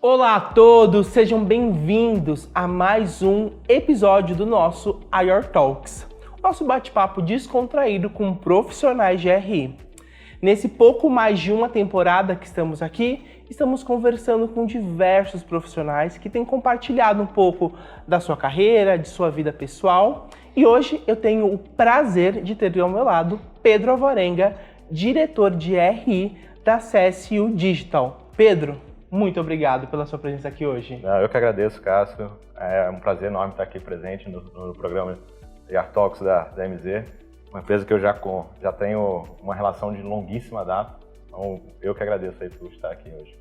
Olá a todos, sejam bem-vindos a mais um episódio do nosso IR Talks, nosso bate-papo descontraído com profissionais de RI. Nesse pouco mais de uma temporada que estamos aqui, estamos conversando com diversos profissionais que têm compartilhado um pouco da sua carreira, de sua vida pessoal. E hoje eu tenho o prazer de ter ao meu lado Pedro Alvarenga, diretor de RI da CSU Digital. Pedro, muito obrigado pela sua presença aqui hoje. Eu que agradeço, Cássio. É um prazer enorme estar aqui presente no programa IR Talks da MZ, uma empresa que eu já tenho uma relação de longuíssima data. Então, eu que agradeço aí por estar aqui hoje.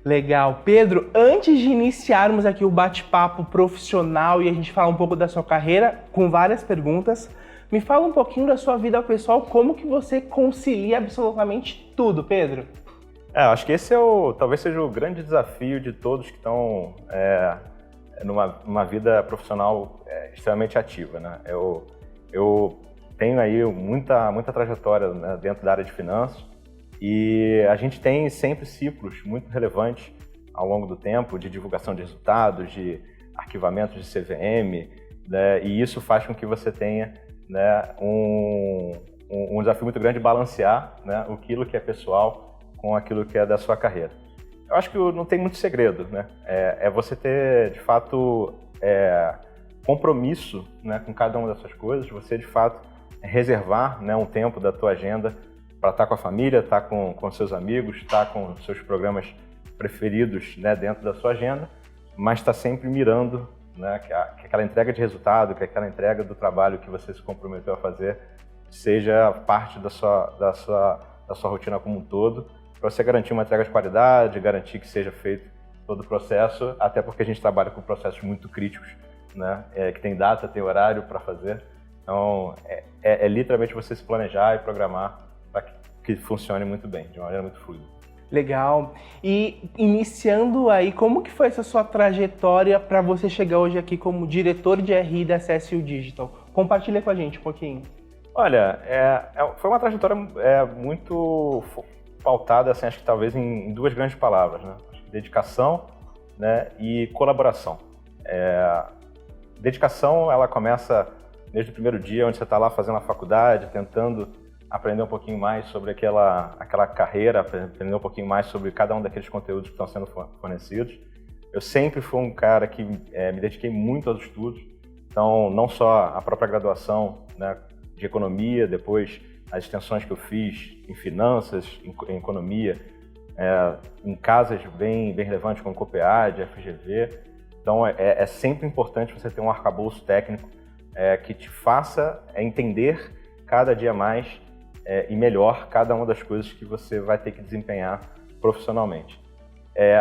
Legal. Pedro, antes de iniciarmos aqui o bate-papo profissional e a gente falar um pouco da sua carreira, com várias perguntas, me fala um pouquinho da sua vida pessoal, como que você concilia absolutamente tudo, Pedro? Acho que esse talvez seja o grande desafio de todos que estão numa vida profissional extremamente ativa, né? Eu tenho aí muita trajetória, né, dentro da área de finanças e a gente tem sempre ciclos muito relevantes ao longo do tempo de divulgação de resultados, de arquivamento de CVM, né, e isso faz com que você tenha, né, um desafio muito grande de balancear, né, aquilo que é pessoal com aquilo que é da sua carreira. Eu acho que não tem muito segredo, né? É você ter, de fato, compromisso, né, com cada uma dessas coisas, você, de fato, reservar, né, um tempo da tua agenda para estar com a família, estar com seus amigos, estar com seus programas preferidos, né, dentro da sua agenda, mas estar sempre mirando, né, que aquela entrega de resultado, que aquela entrega do trabalho que você se comprometeu a fazer seja parte da sua rotina como um todo, para você garantir uma entrega de qualidade, garantir que seja feito todo o processo, até porque a gente trabalha com processos muito críticos, né, que tem data, tem horário para fazer. Então, é literalmente você se planejar e programar para que funcione muito bem, de uma maneira muito fluida. Legal. E iniciando aí, como que foi essa sua trajetória para você chegar hoje aqui como diretor de RI da CSU Digital? Compartilha com a gente um pouquinho. Olha, foi uma trajetória muito pautada, assim, acho que talvez em duas grandes palavras, né? Dedicação, né, e colaboração. Dedicação, ela começa desde o primeiro dia, onde você está lá fazendo a faculdade, tentando aprender um pouquinho mais sobre aquela carreira, aprender um pouquinho mais sobre cada um daqueles conteúdos que estão sendo fornecidos. Eu sempre fui um cara que me dediquei muito aos estudos, então não só a própria graduação, né, de economia, depois as extensões que eu fiz em finanças, em economia, em casas bem relevantes como COPEAD, FGV. Então é sempre importante você ter um arcabouço técnico que te faça entender cada dia mais e melhor cada uma das coisas que você vai ter que desempenhar profissionalmente.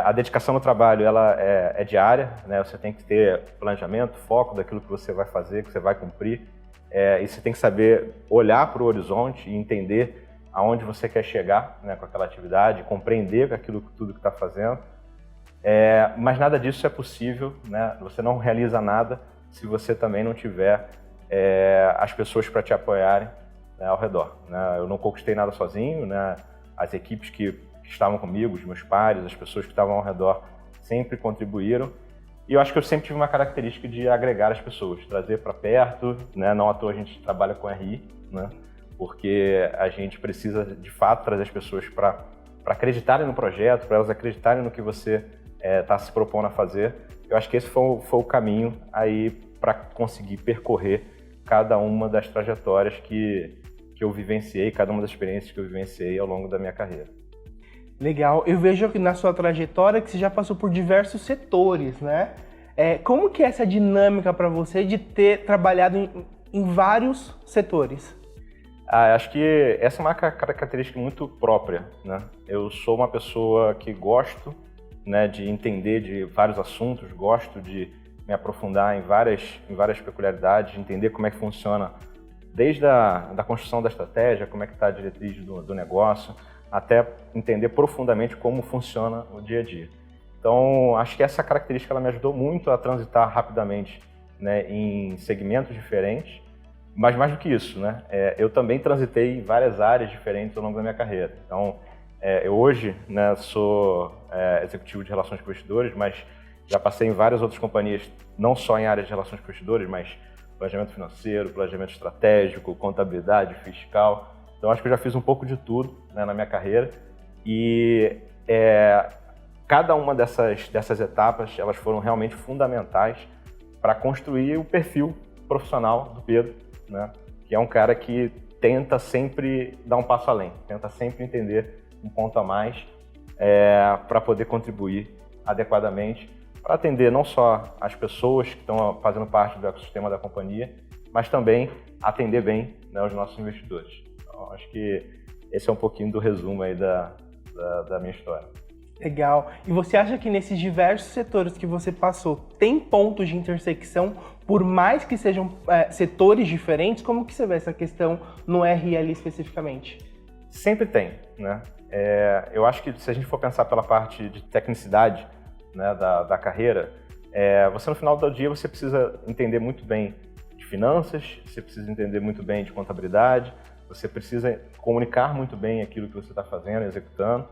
A dedicação no trabalho, ela é diária, né? Você tem que ter planejamento, foco daquilo que você vai fazer, que você vai cumprir. E você tem que saber olhar para o horizonte e entender aonde você quer chegar, né, com aquela atividade, compreender tudo que está fazendo. Mas nada disso é possível, né? Você não realiza nada se você também não tiver as pessoas para te apoiarem, né, ao redor, né? Eu não conquistei nada sozinho, né? As equipes que estavam comigo, os meus pares, as pessoas que estavam ao redor sempre contribuíram. E eu acho que eu sempre tive uma característica de agregar as pessoas, trazer para perto, né? Não à toa a gente trabalha com RI, né? Porque a gente precisa, de fato, trazer as pessoas para acreditarem no projeto, para elas acreditarem no que você está se propondo a fazer. Eu acho que esse foi o caminho aí para conseguir percorrer cada uma das trajetórias que eu vivenciei, cada uma das experiências que eu vivenciei ao longo da minha carreira. Legal. Eu vejo que na sua trajetória que você já passou por diversos setores, né? Como que é essa dinâmica para você de ter trabalhado em vários setores? Acho que essa é uma característica muito própria, né? Eu sou uma pessoa que gosto, né, de entender de vários assuntos, gosto de me aprofundar em várias peculiaridades, entender como é que funciona, desde a construção da estratégia, como é que está a diretriz do negócio, até entender profundamente como funciona o dia a dia. Então, acho que essa característica ela me ajudou muito a transitar rapidamente, né, em segmentos diferentes, mas mais do que isso, né, eu também transitei em várias áreas diferentes ao longo da minha carreira. Então, eu hoje, né, sou executivo de relações com investidores, mas já passei em várias outras companhias, não só em áreas de relações com investidores, mas planejamento financeiro, planejamento estratégico, contabilidade, fiscal. Então, acho que eu já fiz um pouco de tudo, né, na minha carreira. E cada uma dessas etapas, elas foram realmente fundamentais para construir o perfil profissional do Pedro, né, que é um cara que tenta sempre dar um passo além, tenta sempre entender um ponto a mais para poder contribuir adequadamente, para atender não só as pessoas que estão fazendo parte do ecossistema da companhia, mas também atender bem, né, os nossos investidores. Então, acho que esse é um pouquinho do resumo aí da minha história. Legal. E você acha que nesses diversos setores que você passou, tem pontos de intersecção, por mais que sejam setores diferentes? Como que você vê essa questão no RI especificamente? Sempre tem, né? Eu acho que se a gente for pensar pela parte de tecnicidade, né, da carreira, você no final do dia você precisa entender muito bem de finanças, você precisa entender muito bem de contabilidade, você precisa comunicar muito bem aquilo que você está fazendo, executando.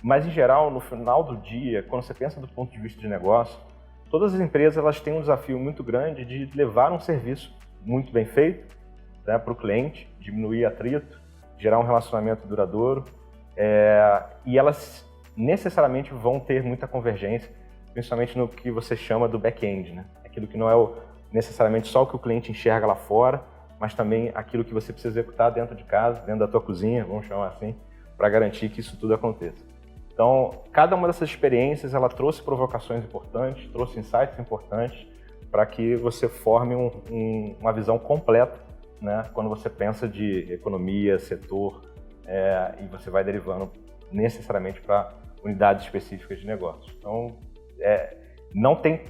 Mas em geral, no final do dia, quando você pensa do ponto de vista de negócio, todas as empresas elas têm um desafio muito grande de levar um serviço muito bem feito, né, para o cliente, diminuir atrito, gerar um relacionamento duradouro, e elas necessariamente vão ter muita convergência, principalmente no que você chama do back-end, né? Aquilo que não é necessariamente só o que o cliente enxerga lá fora, mas também aquilo que você precisa executar dentro de casa, dentro da tua cozinha, vamos chamar assim, para garantir que isso tudo aconteça. Então, cada uma dessas experiências, ela trouxe provocações importantes, trouxe insights importantes para que você forme uma visão completa, né, quando você pensa de economia, setor, e você vai derivando necessariamente para unidades específicas de negócio. Então, não tem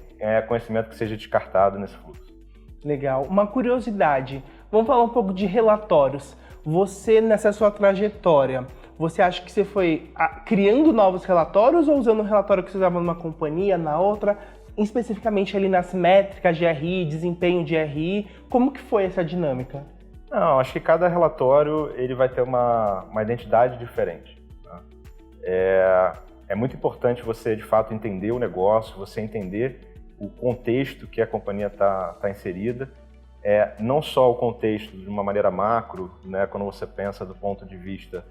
conhecimento que seja descartado nesse fluxo. Legal. Uma curiosidade, vamos falar um pouco de relatórios. Você, nessa sua trajetória, você acha que você foi criando novos relatórios ou usando um relatório que você usava numa companhia, na outra, especificamente ali nas métricas de RI, desempenho de RI? Como que foi essa dinâmica? Não, acho que cada relatório ele vai ter uma identidade diferente. Né? É muito importante você, de fato, entender o negócio, você entender o contexto que a companhia está inserida, não só o contexto de uma maneira macro, né, quando você pensa do ponto de vista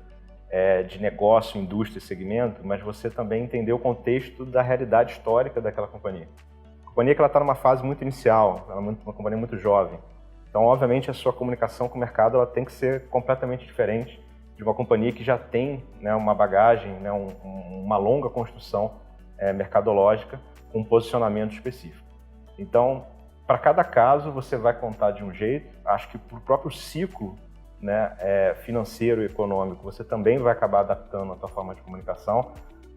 de negócio, indústria e segmento, mas você também entender o contexto da realidade histórica daquela companhia. A companhia que ela está numa fase muito inicial, ela é uma companhia muito jovem, então, obviamente, a sua comunicação com o mercado ela tem que ser completamente diferente de uma companhia que já tem, né, uma bagagem, né, uma longa construção mercadológica com um posicionamento específico. Então, para cada caso, você vai contar de um jeito. Acho que para o próprio ciclo, né, financeiro e econômico, você também vai acabar adaptando a sua forma de comunicação,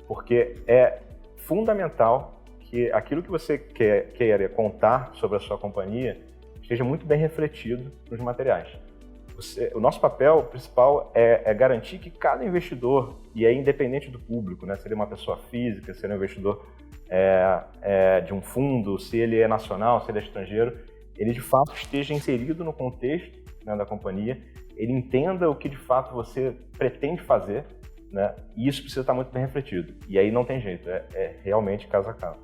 porque é fundamental que aquilo que você queira contar sobre a sua companhia esteja muito bem refletido nos materiais. O nosso papel principal é garantir que cada investidor, e é independente do público, né, se ele é uma pessoa física, se ele é um investidor de um fundo, se ele é nacional, se ele é estrangeiro, ele de fato esteja inserido no contexto, né, da companhia, ele entenda o que de fato você pretende fazer, né, e isso precisa estar muito bem refletido. E aí não tem jeito, é realmente caso a caso.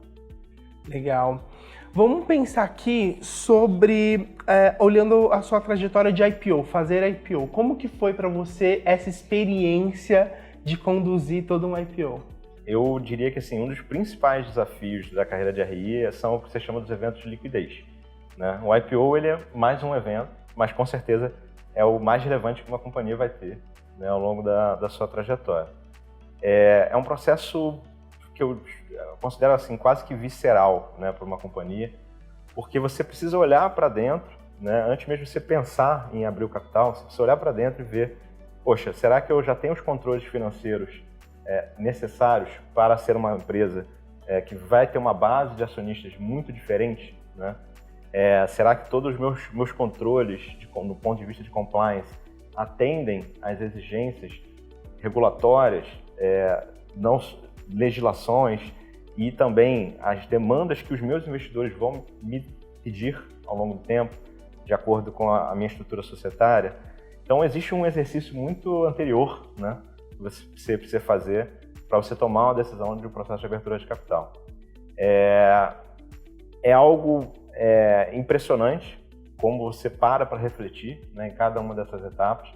Legal. Vamos pensar aqui sobre, olhando a sua trajetória de IPO, fazer IPO. Como que foi para você essa experiência de conduzir todo um IPO? Eu diria que assim, um dos principais desafios da carreira de RI são o que você chama dos eventos de liquidez. Né? O IPO ele é mais um evento, mas com certeza é o mais relevante que uma companhia vai ter, né, ao longo da sua trajetória. É um processo que eu considero assim, quase que visceral, né, para uma companhia, porque você precisa olhar para dentro, né, antes mesmo de você pensar em abrir o capital, você precisa olhar para dentro e ver, poxa, será que eu já tenho os controles financeiros necessários para ser uma empresa que vai ter uma base de acionistas muito diferente, né? Será que todos os meus controles, do ponto de vista de compliance, atendem às exigências regulatórias, legislações e também as demandas que os meus investidores vão me pedir ao longo do tempo, de acordo com a minha estrutura societária? Então, existe um exercício muito anterior, né, que você precisa fazer para você tomar uma decisão de um processo de abertura de capital. É algo impressionante como você para refletir, né, em cada uma dessas etapas.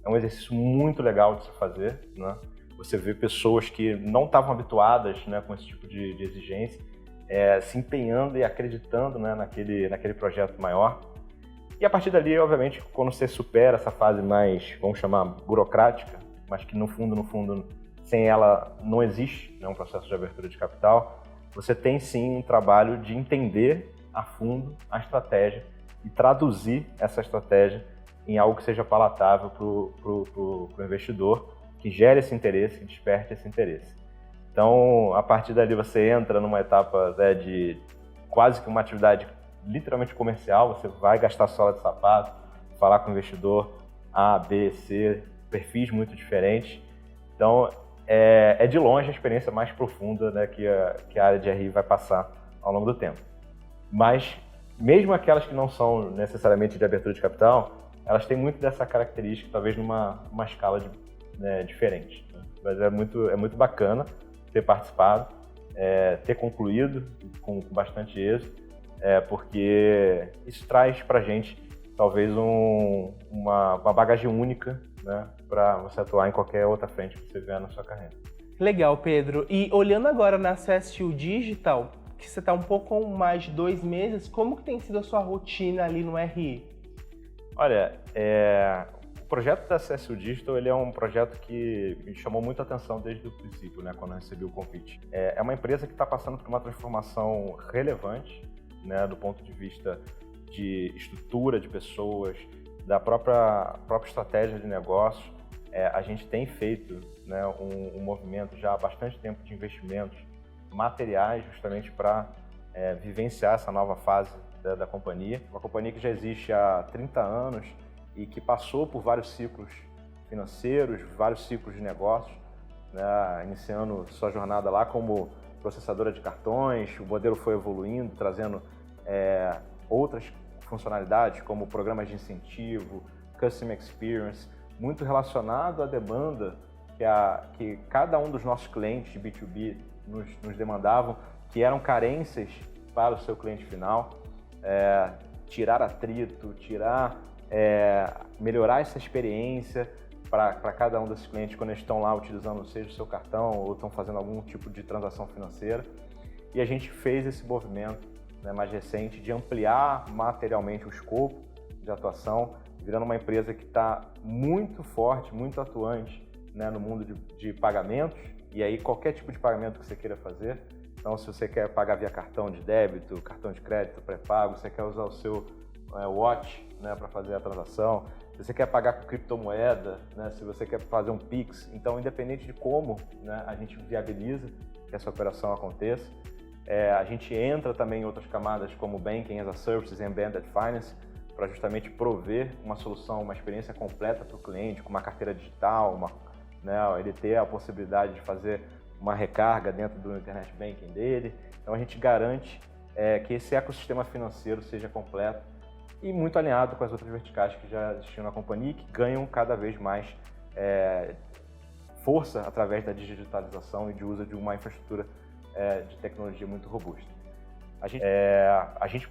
É um exercício muito legal de se fazer, né? Você vê pessoas que não estavam habituadas, né, com esse tipo de exigência, se empenhando e acreditando, né, naquele projeto maior. E a partir dali, obviamente, quando você supera essa fase mais, vamos chamar, burocrática, mas que no fundo, sem ela não existe, né, um processo de abertura de capital, você tem sim um trabalho de entender a fundo a estratégia e traduzir essa estratégia em algo que seja palatável para o investidor, que gere esse interesse, que desperte esse interesse. Então, a partir dali você entra numa etapa, né, de quase que uma atividade literalmente comercial. Você vai gastar sola de sapato, falar com o investidor A, B, C, perfis muito diferentes. Então, é de longe a experiência mais profunda, né, que a área de RI vai passar ao longo do tempo. Mas, mesmo aquelas que não são necessariamente de abertura de capital, elas têm muito dessa característica, talvez numa escala diferente, né? Mas é muito bacana ter participado, ter concluído com bastante êxito, porque isso traz pra gente talvez uma bagagem única, né, para você atuar em qualquer outra frente que você vier na sua carreira. Legal, Pedro. E olhando agora na CSU Digital, que você está um pouco mais de 2 meses, como que tem sido a sua rotina ali no RI? Olha, o projeto da CSU Digital, ele é um projeto que me chamou muita atenção desde o princípio, né, quando eu recebi o convite. É uma empresa que está passando por uma transformação relevante, né, do ponto de vista de estrutura de pessoas, da própria estratégia de negócio. A gente tem feito, né, um movimento já há bastante tempo de investimentos materiais justamente para vivenciar essa nova fase da companhia. Uma companhia que já existe há 30 anos e que passou por vários ciclos financeiros, vários ciclos de negócios, né, iniciando sua jornada lá como processadora de cartões. O modelo foi evoluindo, trazendo outras funcionalidades como programas de incentivo, Customer Experience, muito relacionado à demanda que cada um dos nossos clientes de B2B nos demandavam, que eram carências para o seu cliente final. Tirar atrito, melhorar essa experiência para cada um desses clientes quando eles estão lá utilizando, seja o seu cartão ou estão fazendo algum tipo de transação financeira. E a gente fez esse movimento, né, mais recente, de ampliar materialmente o escopo de atuação, virando uma empresa que está muito forte, muito atuante, né, no mundo de pagamentos, e aí qualquer tipo de pagamento que você queira fazer. Então, se você quer pagar via cartão de débito, cartão de crédito, pré-pago, você quer usar o seu watch, né, para fazer a transação, se você quer pagar com criptomoeda, né, se você quer fazer um Pix, então, independente de como, né, a gente viabiliza que essa operação aconteça. A gente entra também em outras camadas como Banking as a Service e Embedded Finance, para justamente prover uma solução, uma experiência completa para o cliente, com uma carteira digital, né, ele ter a possibilidade de fazer uma recarga dentro do Internet Banking dele. Então a gente garante que esse ecossistema financeiro seja completo e muito alinhado com as outras verticais que já existiam na companhia e que ganham cada vez mais força através da digitalização e de uso de uma infraestrutura de tecnologia muito robusta. A gente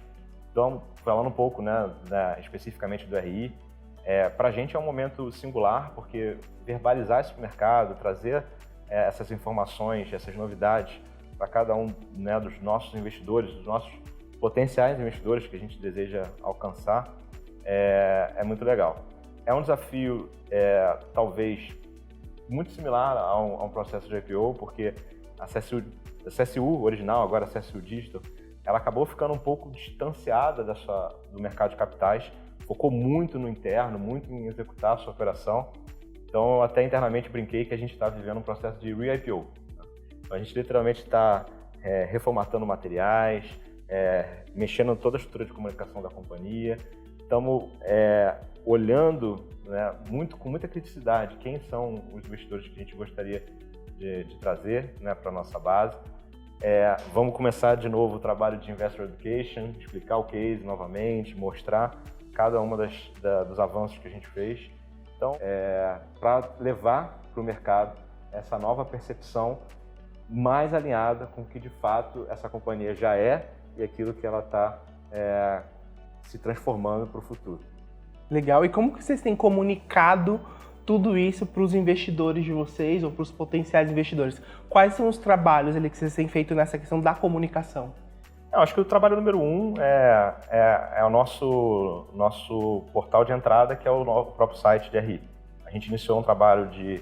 então, falando um pouco, né, especificamente do RI, para a gente é um momento singular, porque verbalizar esse mercado, trazer essas informações, essas novidades para cada um, né, dos nossos investidores, dos nossos potenciais investidores que a gente deseja alcançar, é muito legal. É um desafio, talvez, muito similar a um processo de IPO, porque a CSU original, agora a CSU Digital, ela acabou ficando um pouco distanciada do mercado de capitais, focou muito no interno, muito em executar a sua operação. Então, eu até internamente brinquei que a gente está vivendo um processo de re-IPO. Então, a gente literalmente está reformatando materiais, mexendo em toda a estrutura de comunicação da companhia. Estamos olhando, né, com muita criticidade quem são os investidores que a gente gostaria de trazer, né, para a nossa base. Vamos começar de novo o trabalho de Investor Education, explicar o case novamente, mostrar cada uma dos avanços que a gente fez. Então, para levar para o mercado essa nova percepção mais alinhada com o que de fato essa companhia já é e aquilo que ela está se transformando para o futuro. Legal. E como que vocês têm comunicado tudo isso para os investidores de vocês ou para os potenciais investidores? Quais são os trabalhos ali que vocês têm feito nessa questão da comunicação? Eu acho que o trabalho número 1 é o nosso portal de entrada, que é o próprio site de RI. A gente iniciou um trabalho de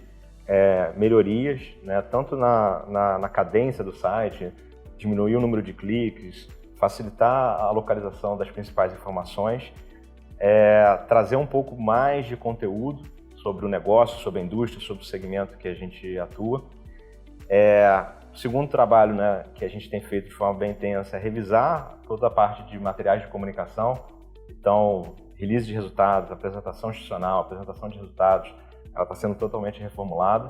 melhorias, né, tanto na cadência do site, diminuir o número de cliques, facilitar a localização das principais informações, trazer um pouco mais de conteúdo sobre o negócio, sobre a indústria, sobre o segmento que a gente atua. O segundo trabalho, né, que a gente tem feito de forma bem intensa é revisar toda a parte de materiais de comunicação. Então, release de resultados, apresentação institucional, apresentação de resultados, ela está sendo totalmente reformulada,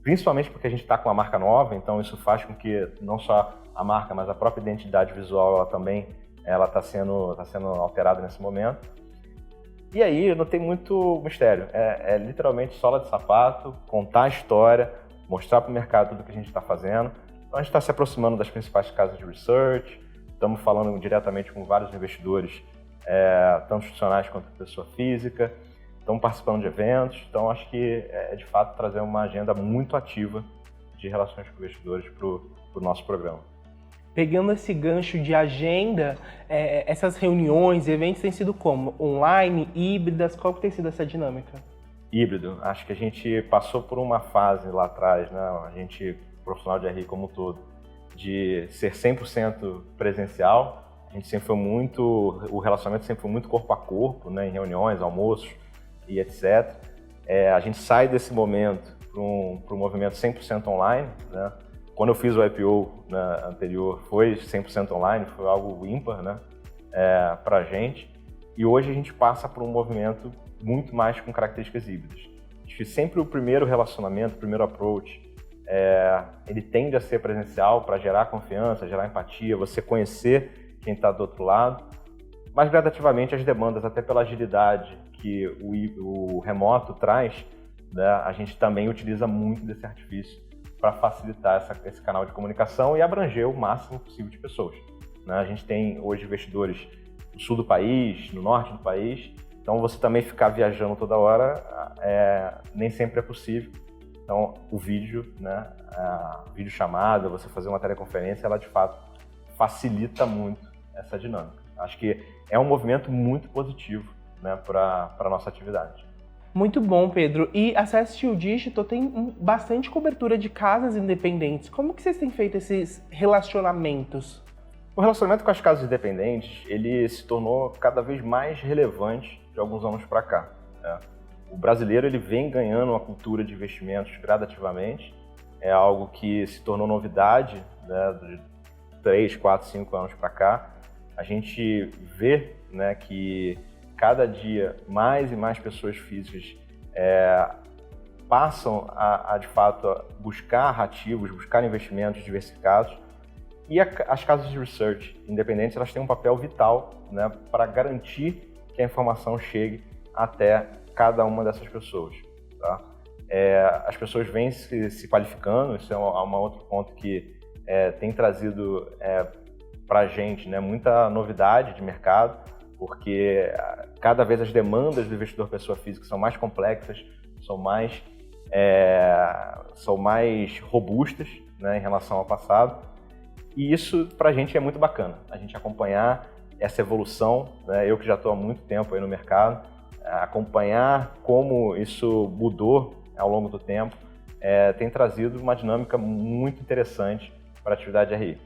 principalmente porque a gente está com uma marca nova, então isso faz com que não só a marca, mas a própria identidade visual ela também está sendo alterada nesse momento. E aí não tem muito mistério, é literalmente sola de sapato, contar a história, mostrar para o mercado tudo que a gente está fazendo. Então a gente está se aproximando das principais casas de research, estamos falando diretamente com vários investidores, tanto institucionais quanto pessoa física, estamos participando de eventos, então acho que de fato trazer uma agenda muito ativa de relações com investidores para o nosso programa. Pegando esse gancho de agenda, essas reuniões, eventos têm sido como? Online, híbridas? Qual que tem sido essa dinâmica? Híbrido. Acho que a gente passou por uma fase lá atrás, né? A gente, profissional de RI como um todo, de ser 100% presencial. A gente sempre foi o relacionamento sempre foi muito corpo a corpo, né? Em reuniões, almoços e etc. A gente sai desse momento para um movimento 100% online, né? Quando eu fiz o IPO, né, anterior, foi 100% online, foi algo ímpar, né, para a gente. E hoje a gente passa por um movimento muito mais com características híbridas. Acho que sempre o primeiro relacionamento, o primeiro approach, ele tende a ser presencial para gerar confiança, gerar empatia, você conhecer quem está do outro lado. Mas gradativamente as demandas, até pela agilidade que o remoto traz, né, a gente também utiliza muito desse artifício para facilitar esse canal de comunicação e abranger o máximo possível de pessoas, né? A gente tem hoje investidores no sul do país, no norte do país, então você também ficar viajando toda hora nem sempre é possível. Então o vídeo, né, a videochamada, você fazer uma teleconferência, ela de fato facilita muito essa dinâmica. Acho que é um movimento muito positivo, né, para a nossa atividade. Muito bom, Pedro. E a CSTU Digital tem bastante cobertura de casas independentes. Como que vocês têm feito esses relacionamentos? O relacionamento com as casas independentes, ele se tornou cada vez mais relevante de alguns anos para cá, né? O brasileiro ele vem ganhando uma cultura de investimentos gradativamente. É algo que se tornou novidade, né, de 3, 4, 5 anos para cá. A gente vê, né, que cada dia mais e mais pessoas físicas passam a de fato buscar ativos, buscar investimentos diversificados, e as casas de research independentes elas têm um papel vital, né, para garantir que a informação chegue até cada uma dessas pessoas, tá? As pessoas vêm se qualificando, isso é um outro ponto que tem trazido para a gente, né, muita novidade de mercado, porque cada vez as demandas do investidor pessoa física são mais complexas, são mais robustas, né, em relação ao passado. E isso, para a gente, é muito bacana, a gente acompanhar essa evolução, né, eu que já estou há muito tempo aí no mercado, acompanhar como isso mudou ao longo do tempo, tem trazido uma dinâmica muito interessante para a atividade de RI.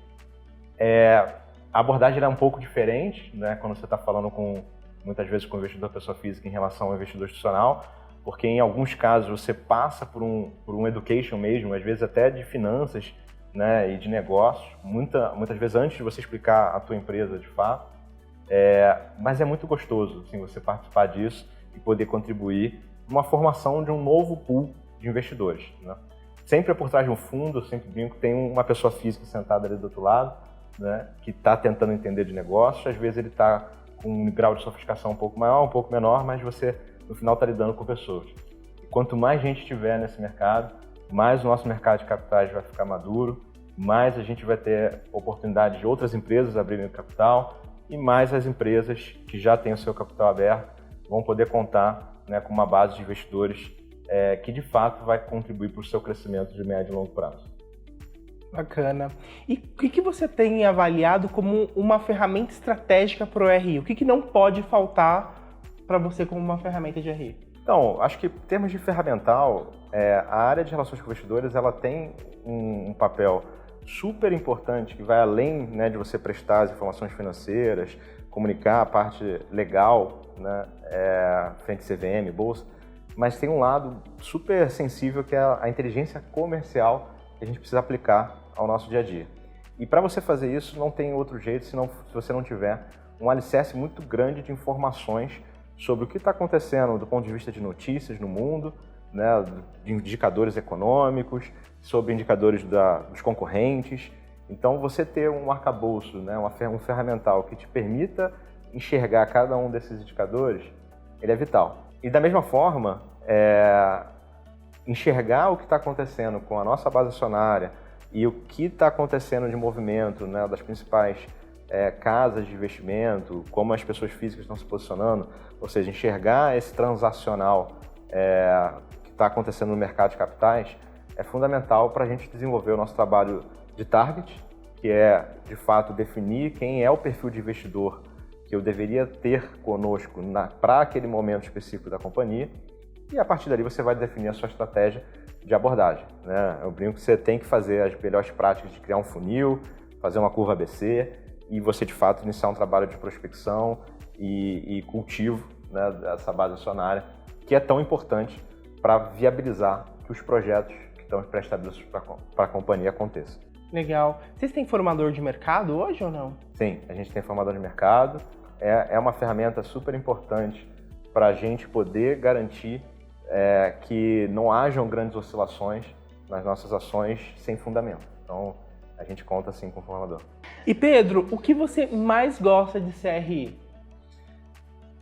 A abordagem é um pouco diferente, né, quando você está falando muitas vezes com o investidor pessoa física em relação ao investidor institucional, porque em alguns casos você passa por um education mesmo, às vezes até de finanças, né, e de negócios, muitas vezes antes de você explicar a tua empresa de fato, mas é muito gostoso assim, você participar disso e poder contribuir numa formação de um novo pool de investidores, né? Sempre por trás de um fundo, eu sempre brinco, tem uma pessoa física sentada ali do outro lado, né, que está tentando entender de negócio. Às vezes ele está com um grau de sofisticação um pouco maior, um pouco menor, mas você no final está lidando com pessoas. E quanto mais gente tiver nesse mercado, mais o nosso mercado de capitais vai ficar maduro, mais a gente vai ter oportunidade de outras empresas abrirem o capital e mais as empresas que já têm o seu capital aberto vão poder contar, né, com uma base de investidores que de fato vai contribuir para o seu crescimento de médio e longo prazo. Bacana. E o que você tem avaliado como uma ferramenta estratégica para o RI? O que não pode faltar para você como uma ferramenta de RI? Então, acho que em termos de ferramental, a área de relações com investidores ela tem um papel super importante que vai além, né, de você prestar as informações financeiras, comunicar a parte legal, né, frente à CVM, bolsa, mas tem um lado super sensível que é a inteligência comercial que a gente precisa aplicar ao nosso dia a dia. E para você fazer isso não tem outro jeito se você não tiver um alicerce muito grande de informações sobre o que está acontecendo do ponto de vista de notícias no mundo, né, de indicadores econômicos, sobre indicadores dos concorrentes. Então, você ter um arcabouço, né, um ferramental que te permita enxergar cada um desses indicadores, ele é vital. E da mesma forma, enxergar o que está acontecendo com a nossa base acionária e o que está acontecendo de movimento, né, das principais casas de investimento, como as pessoas físicas estão se posicionando, ou seja, enxergar esse transacional que está acontecendo no mercado de capitais, é fundamental para a gente desenvolver o nosso trabalho de target, que é, de fato, definir quem é o perfil de investidor que eu deveria ter conosco para aquele momento específico da companhia, e a partir dali você vai definir a sua estratégia de abordagem, né? Eu brinco que você tem que fazer as melhores práticas de criar um funil, fazer uma curva ABC e você, de fato, iniciar um trabalho de prospecção e cultivo, né, dessa base acionária, que é tão importante para viabilizar que os projetos que estão pré-estabelecidos para a companhia aconteçam. Legal. Vocês têm formador de mercado hoje ou não? Sim, a gente tem formador de mercado. É uma ferramenta super importante para a gente poder garantir que não hajam grandes oscilações nas nossas ações sem fundamento. Então, a gente conta sim com o formador. E Pedro, o que você mais gosta de CRI?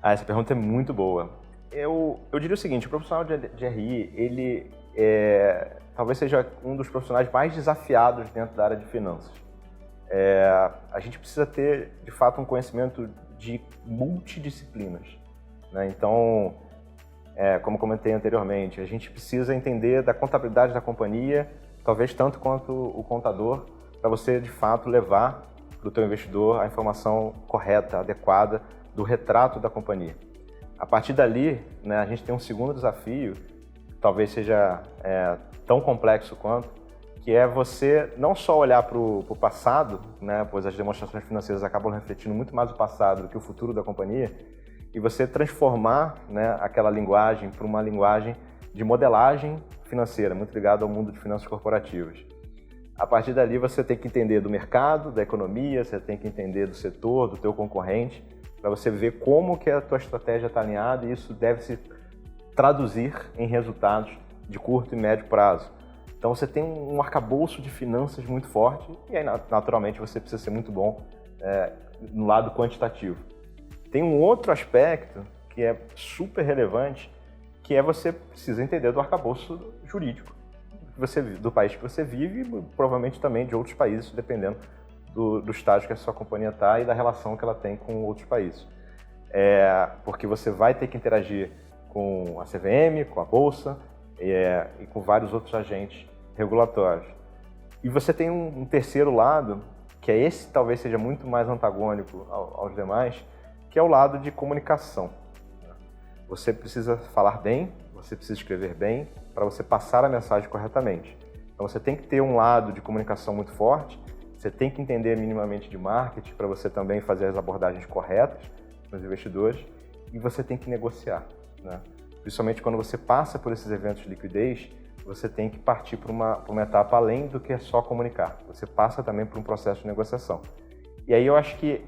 Essa pergunta é muito boa. Eu diria o seguinte, o profissional de RI, ele talvez seja um dos profissionais mais desafiados dentro da área de finanças. A gente precisa ter, de fato, um conhecimento de multidisciplinas, né? Então, como comentei anteriormente, a gente precisa entender da contabilidade da companhia, talvez tanto quanto o contador, para você, de fato, levar para o teu investidor a informação correta, adequada do retrato da companhia. A partir dali, né, a gente tem um segundo desafio, que talvez seja tão complexo quanto, que é você não só olhar para o passado, né, pois as demonstrações financeiras acabam refletindo muito mais o passado do que o futuro da companhia, e você transformar, né, aquela linguagem para uma linguagem de modelagem financeira, muito ligada ao mundo de finanças corporativas. A partir dali você tem que entender do mercado, da economia, você tem que entender do setor, do teu concorrente, para você ver como que a tua estratégia está alinhada e isso deve se traduzir em resultados de curto e médio prazo. Então você tem um arcabouço de finanças muito forte e aí naturalmente você precisa ser muito bom no lado quantitativo. Tem um outro aspecto que é super relevante, que é você precisa entender do arcabouço jurídico do país que você vive e provavelmente também de outros países, dependendo do estágio que a sua companhia está e da relação que ela tem com outros países. Porque você vai ter que interagir com a CVM, com a Bolsa e com vários outros agentes regulatórios. E você tem um terceiro lado, que esse talvez seja muito mais antagônico aos demais, que é o lado de comunicação. Você precisa falar bem, você precisa escrever bem, para você passar a mensagem corretamente. Então você tem que ter um lado de comunicação muito forte, você tem que entender minimamente de marketing para você também fazer as abordagens corretas nos investidores e você tem que negociar, né? Principalmente quando você passa por esses eventos de liquidez, você tem que partir para uma etapa além do que é só comunicar. Você passa também por um processo de negociação. E aí eu acho que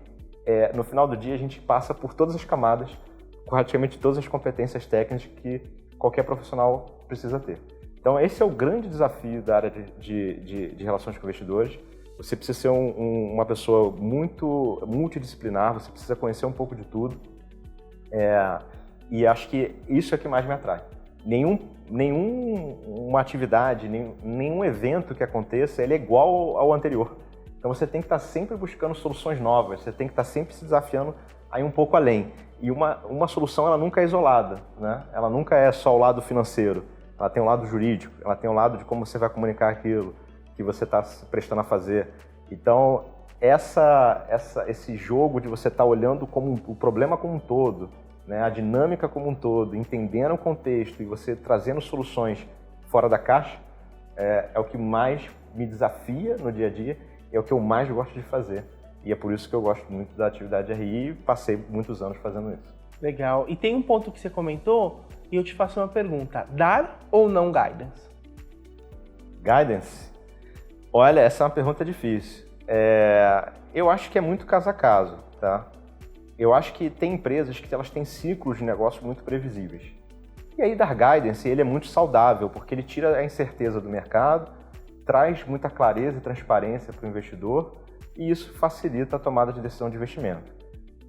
no final do dia a gente passa por todas as camadas, praticamente todas as competências técnicas que qualquer profissional precisa ter. Então esse é o grande desafio da área de relações com investidores. Você precisa ser uma pessoa muito multidisciplinar, você precisa conhecer um pouco de tudo. E acho que isso é o que mais me atrai. nenhuma atividade, nenhum evento que aconteça, ele é igual ao anterior. Então você tem que estar sempre buscando soluções novas, você tem que estar sempre se desafiando a ir um pouco além. E uma solução, ela nunca é isolada, né? Ela nunca é só o lado financeiro, ela tem o lado jurídico, ela tem o lado de como você vai comunicar aquilo que você está se prestando a fazer. Então, esse jogo de você estar olhando como o problema como um todo, né? A dinâmica como um todo, entendendo o contexto e você trazendo soluções fora da caixa, é o que mais me desafia no dia a dia, é o que eu mais gosto de fazer. E é por isso que eu gosto muito da atividade de RI e passei muitos anos fazendo isso. Legal. E tem um ponto que você comentou e eu te faço uma pergunta. Dar ou não guidance? Guidance? Olha, essa é uma pergunta difícil. Eu acho que é muito caso a caso, tá? Eu acho que tem empresas que elas têm ciclos de negócio muito previsíveis. E aí dar guidance, ele é muito saudável, porque ele tira a incerteza do mercado, traz muita clareza e transparência para o investidor e isso facilita a tomada de decisão de investimento.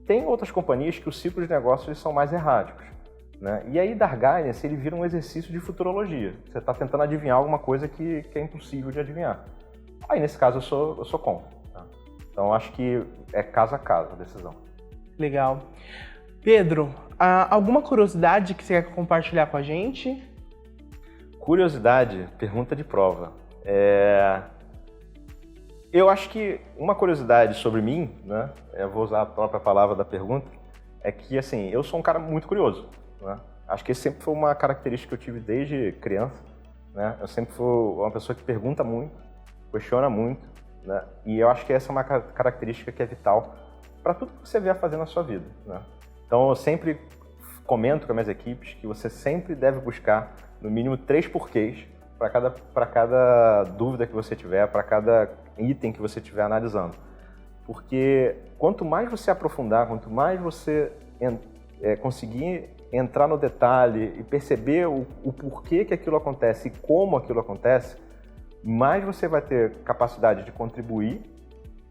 Tem outras companhias que os ciclos de negócio eles são mais erráticos, né? E aí dar guidance, ele vira um exercício de futurologia. Você está tentando adivinhar alguma coisa que é impossível de adivinhar. Aí nesse caso eu sou contra. Tá? Então acho que é caso a caso a decisão. Legal. Pedro, alguma curiosidade que você quer compartilhar com a gente? Curiosidade, pergunta de prova. Eu acho que uma curiosidade sobre mim, né? Eu vou usar a própria palavra da pergunta, é que assim, eu sou um cara muito curioso, né? Acho que esse sempre foi uma característica que eu tive desde criança, né? Eu sempre fui uma pessoa que pergunta muito, questiona muito, né? E eu acho que essa é uma característica que é vital para tudo que você vier fazer na sua vida, né? Então eu sempre comento com as minhas equipes que você sempre deve buscar no mínimo 3 porquês para cada dúvida que você tiver, para cada item que você estiver analisando. Porque quanto mais você aprofundar, quanto mais você conseguir entrar no detalhe e perceber o porquê que aquilo acontece e como aquilo acontece, mais você vai ter capacidade de contribuir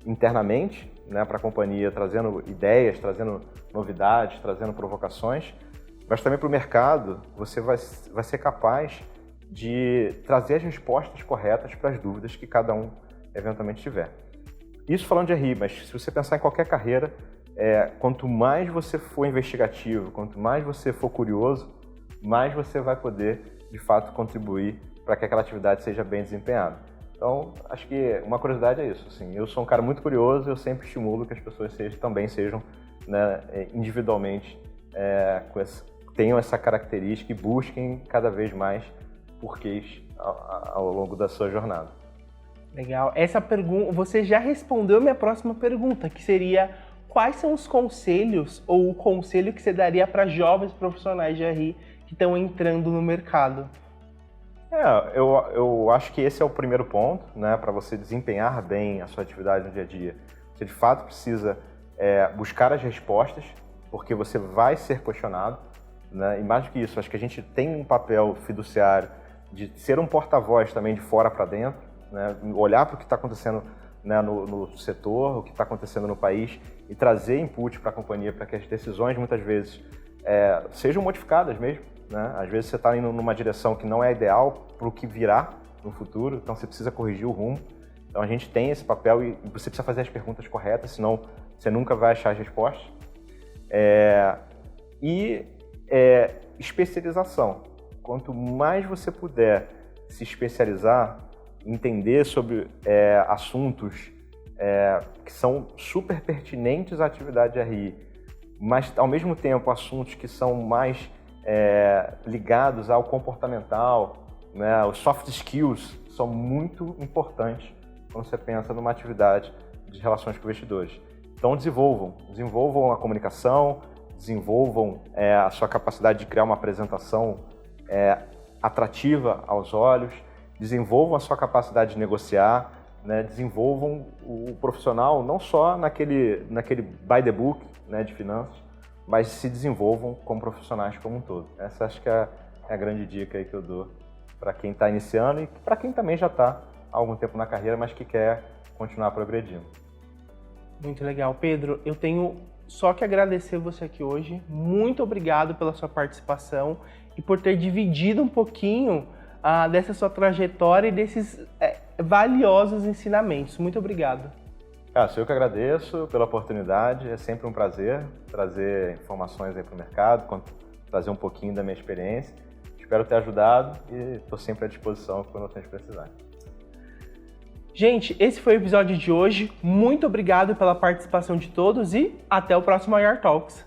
internamente, né, para a companhia, trazendo ideias, trazendo novidades, trazendo provocações, mas também para o mercado você vai ser capaz de trazer as respostas corretas para as dúvidas que cada um eventualmente tiver. Isso falando de RI, mas se você pensar em qualquer carreira, quanto mais você for investigativo, quanto mais você for curioso, mais você vai poder, de fato, contribuir para que aquela atividade seja bem desempenhada. Então, acho que uma curiosidade é isso. Assim, eu sou um cara muito curioso, eu sempre estimulo que as pessoas também sejam, né, individualmente, tenham essa característica e busquem cada vez mais porquês ao longo da sua jornada. Legal. Essa pergunta, você já respondeu a minha próxima pergunta, que seria: quais são os conselhos ou o conselho que você daria para jovens profissionais de RI que estão entrando no mercado? Eu acho que esse é o primeiro ponto, né, para você desempenhar bem a sua atividade no dia a dia. Você de fato precisa buscar as respostas, porque você vai ser questionado, né? E mais do que isso, acho que a gente tem um papel fiduciário de ser um porta-voz também de fora para dentro, né? Olhar para o que está acontecendo, né, no setor, o que está acontecendo no país e trazer input para a companhia para que as decisões muitas vezes sejam modificadas mesmo, né? Às vezes você está indo numa direção que não é ideal para o que virá no futuro, então você precisa corrigir o rumo. Então a gente tem esse papel e você precisa fazer as perguntas corretas, senão você nunca vai achar as respostas. Especialização. Quanto mais você puder se especializar, entender sobre assuntos que são super pertinentes à atividade de RI, mas ao mesmo tempo assuntos que são mais ligados ao comportamental, né, os soft skills são muito importantes quando você pensa numa atividade de relações com investidores. Então desenvolvam a comunicação, desenvolvam a sua capacidade de criar uma apresentação atrativa aos olhos, desenvolvam a sua capacidade de negociar, né, desenvolvam o profissional não só naquele by the book, né, de finanças, mas se desenvolvam como profissionais como um todo. Essa acho que é a grande dica aí que eu dou para quem está iniciando e para quem também já está há algum tempo na carreira, mas que quer continuar progredindo. Muito legal. Pedro, eu tenho só que agradecer você aqui hoje. Muito obrigado pela sua participação e por ter dividido um pouquinho dessa sua trajetória e desses valiosos ensinamentos. Muito obrigado. Cássio, eu que agradeço pela oportunidade, é sempre um prazer trazer informações aí para o mercado, trazer um pouquinho da minha experiência. Espero ter ajudado e estou sempre à disposição quando vocês precisarem. Gente, esse foi o episódio de hoje. Muito obrigado pela participação de todos e até o próximo IR Talks.